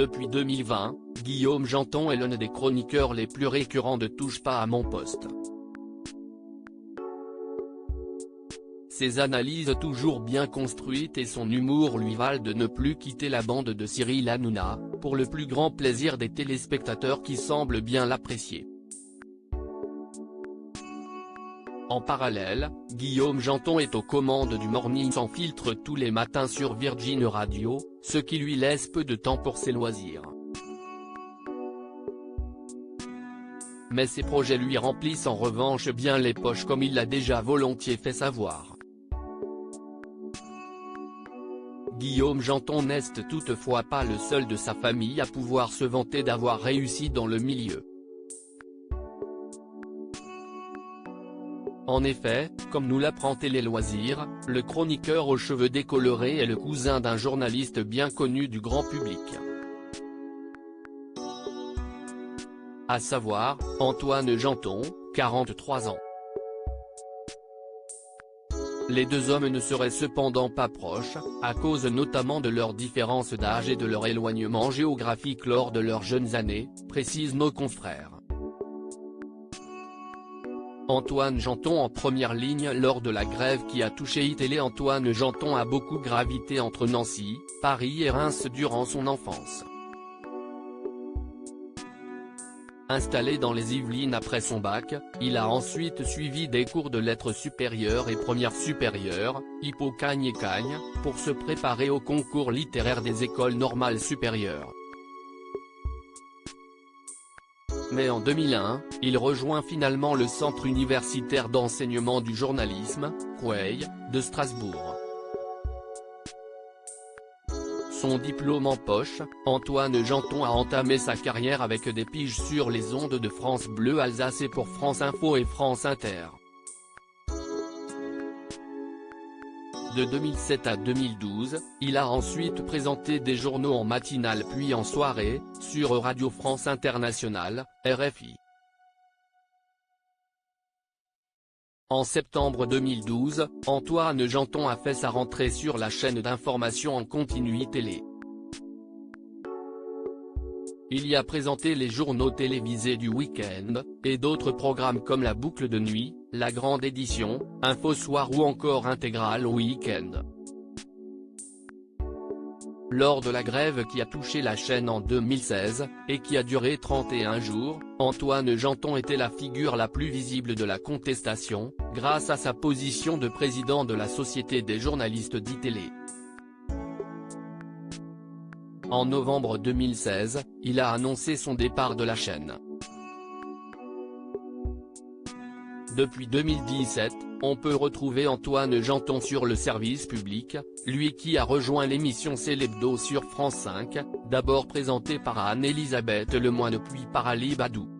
Depuis 2020, Guillaume Janton est l'un des chroniqueurs les plus récurrents de Touche pas à mon poste. Ses analyses toujours bien construites et son humour lui valent de ne plus quitter la bande de Cyril Hanouna, pour le plus grand plaisir des téléspectateurs qui semblent bien l'apprécier. En parallèle, Guillaume Janton est aux commandes du Morning sans filtre tous les matins sur Virgin Radio, ce qui lui laisse peu de temps pour ses loisirs. Mais ses projets lui remplissent en revanche bien les poches comme il l'a déjà volontiers fait savoir. Guillaume Janton n'est toutefois pas le seul de sa famille à pouvoir se vanter d'avoir réussi dans le milieu. En effet, comme nous l'apprend Télé Loisirs, le chroniqueur aux cheveux décolorés est le cousin d'un journaliste bien connu du grand public. À savoir, Antoine Janton, 43 ans. Les deux hommes ne seraient cependant pas proches, à cause notamment de leur différence d'âge et de leur éloignement géographique lors de leurs jeunes années, précisent nos confrères. Antoine Janton en première ligne lors de la grève qui a touché iTélé. Antoine Janton a beaucoup gravité entre Nancy, Paris et Reims durant son enfance. Installé dans les Yvelines après son bac, il a ensuite suivi des cours de lettres supérieures et première supérieure, Hippocagne et Cagne, pour se préparer au concours littéraire des écoles normales supérieures. Mais en 2001, il rejoint finalement le Centre universitaire d'enseignement du journalisme, CUEI, de Strasbourg. Son diplôme en poche, Antoine Janton a entamé sa carrière avec des piges sur les ondes de France Bleu Alsace et pour France Info et France Inter. De 2007 à 2012, il a ensuite présenté des journaux en matinale puis en soirée, sur Radio France Internationale, RFI. En septembre 2012, Antoine Janton a fait sa rentrée sur la chaîne d'information en continu Télé. Il y a présenté les journaux télévisés du week-end, et d'autres programmes comme La Boucle de Nuit, La Grande Édition, Info Soir ou encore Intégral Week-end. Lors de la grève qui a touché la chaîne en 2016, et qui a duré 31 jours, Antoine Janton était la figure la plus visible de la contestation, grâce à sa position de président de la Société des journalistes d'ITélé. En novembre 2016, il a annoncé son départ de la chaîne. Depuis 2017, on peut retrouver Antoine Janton sur le service public, lui qui a rejoint l'émission C'est l'Hebdo sur France 5, d'abord présentée par Anne-Elisabeth Lemoine puis par Ali Badou.